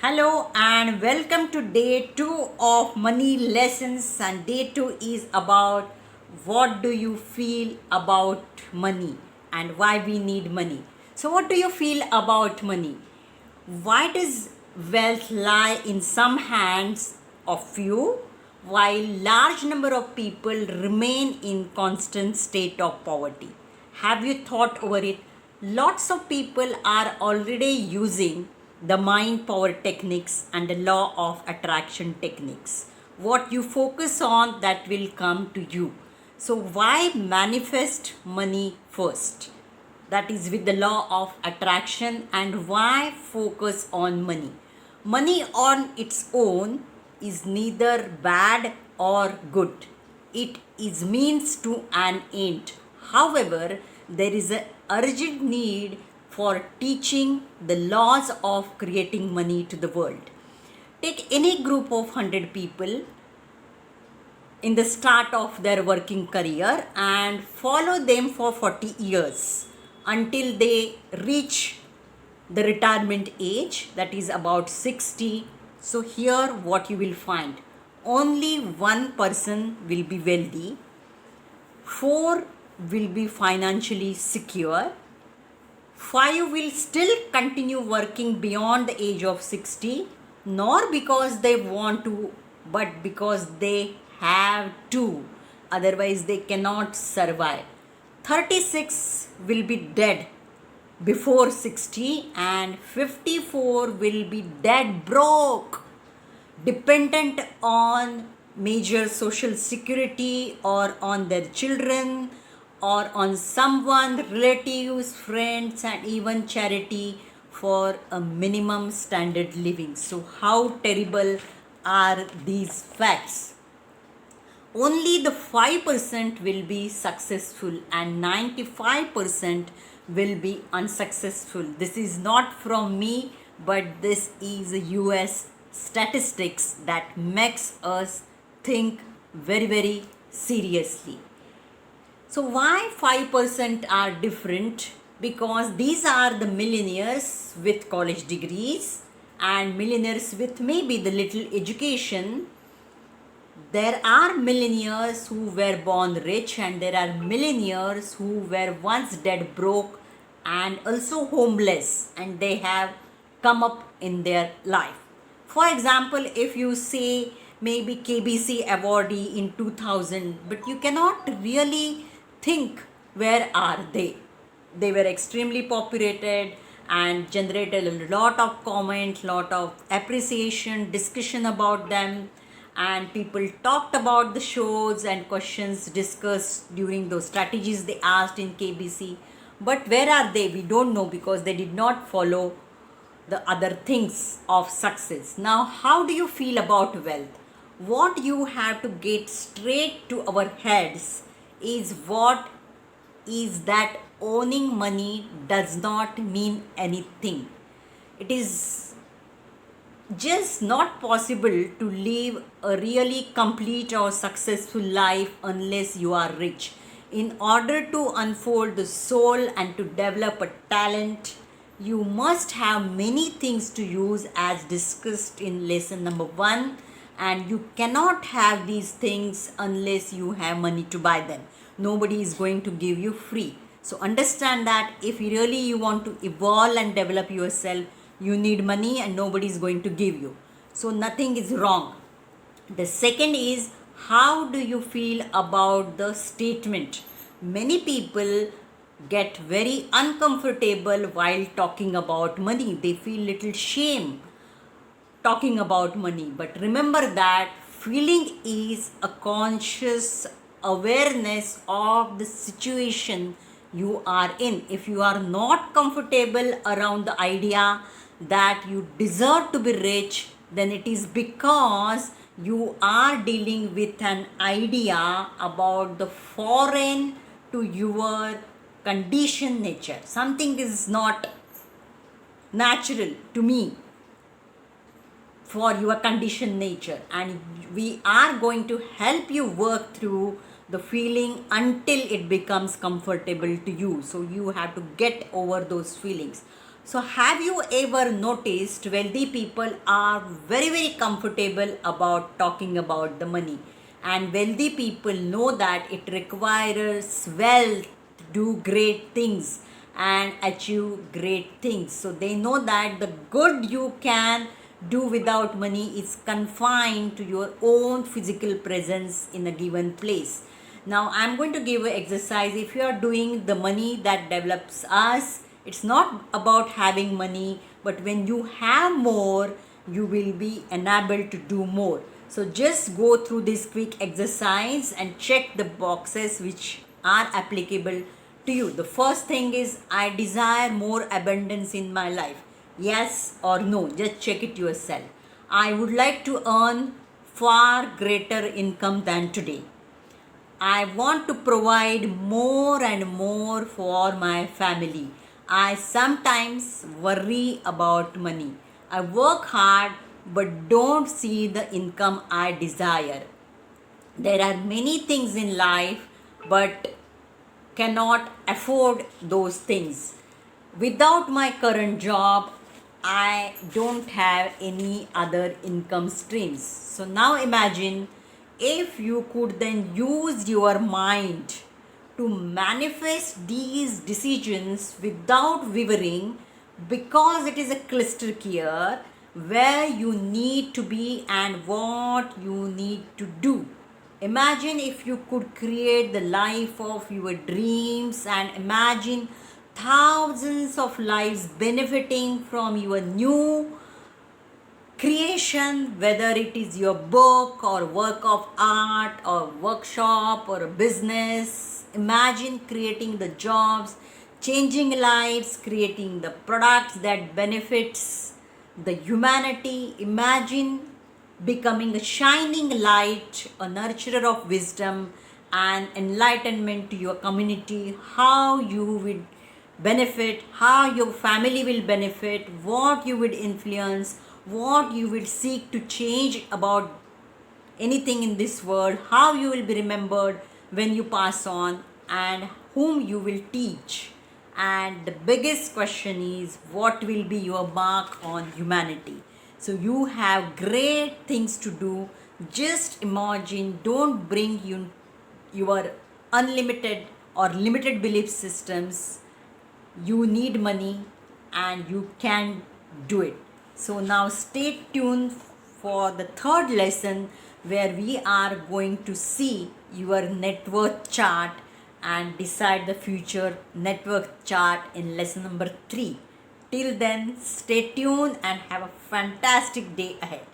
Hello and welcome to day 2 of money lessons. And day 2 is about what do you feel about money and why we need money. So, what do you feel about money? Why does wealth lie in some hands of few while large number of people remain in constant state of poverty? Have you thought over it? Lots of people are already using the mind power techniques and the law of attraction techniques. What you focus on, that will come to you. So, why manifest money first? That is with the law of attraction. And why focus on money? Money on its own is neither bad or good. It is means to an end. However, there is an urgent need for teaching the laws of creating money to the world. Take any group of 100 people in the start of their working career and follow them for 40 years until they reach the retirement age, that is about 60. So here what you will find, only one person will be wealthy, four will be financially secure, five will still continue working beyond the age of 60, nor because they want to, but because they have to, otherwise they cannot survive. 36 will be dead before 60 and 54 will be dead broke, dependent on major social security or on their children or on someone, relatives, friends, and even charity for a minimum standard living. So, how terrible are these facts? Only the 5% will be successful and 95% will be unsuccessful. This is not from me, but this is US statistics that makes us think very seriously. So why 5% are different? Because these are the millionaires with college degrees and millionaires with maybe the little education. There are millionaires who were born rich and there are millionaires who were once dead broke and also homeless, and they have come up in their life. For example, if you say maybe KBC awardee in 2000, but you cannot really think where are they. They were extremely populated and generated a lot of comment, lot of appreciation, discussion about them, and people talked about the shows and questions discussed during those strategies they asked in KBC. But where are they? We don't know, because they did not follow the other things of success. Now, how do you feel about wealth? What you have to get straight to our heads is what is that owning money does not mean anything. It is just not possible to live a really complete or successful life unless you are rich. In order to unfold the soul and to develop a talent, you must have many things to use, as discussed in lesson number 1, and you cannot have these things unless you have money to buy them. Nobody is going to give you free. So understand that if really you want to evolve and develop yourself, you need money and nobody is going to give you. So nothing is wrong. The second is, how do you feel about the statement? Many people get very uncomfortable while talking about money. They feel little shame talking about money. But remember that feeling is a conscious awareness of the situation you are in. If you are not comfortable around the idea that you deserve to be rich, then it is because you are dealing with an idea about the foreign to your conditioned nature. Something is not natural to me for your conditioned nature, and we are going to help you work through the feeling until it becomes comfortable to you. So you have to get over those feelings. So, have you ever noticed wealthy people are very, very comfortable about talking about the money? And wealthy people know that it requires wealth to do great things and achieve great things. So, they know that the good you can do without money is confined to your own physical presence in a given place. Now, I'm going to give an exercise. If you are doing the money that develops us, it's not about having money, but when you have more, you will be enabled to do more. So just go through this quick exercise and check the boxes which are applicable to you. The first thing is, I desire more abundance in my life. Yes or no? Just check it yourself. I would like to earn far greater income than today. I want to provide more and more for my family. I sometimes worry about money. I work hard but don't see the income I desire. There are many things in life but cannot afford those things. Without my current job, I don't have any other income streams. So now imagine if you could then use your mind to manifest these decisions without wavering, because it is a cluster clear where you need to be and what you need to do. Imagine if you could create the life of your dreams, and imagine thousands of lives benefiting from your new creation, whether it is your book or work of art or workshop or a business. Imagine creating the jobs, changing lives, creating the products that benefits the humanity. Imagine becoming a shining light, a nurturer of wisdom and enlightenment to your community. How you would benefit, how your family will benefit, what you would influence, what you will seek to change about anything in this world, how you will be remembered when you pass on, and whom you will teach. And the biggest question is, what will be your mark on humanity? So you have great things to do. Just imagine, don't bring your unlimited or limited belief systems. You need money and you can do it. So now stay tuned for the third lesson, where we are going to see your net worth chart and decide the future net worth chart in lesson number 3. Till then, stay tuned and have a fantastic day ahead.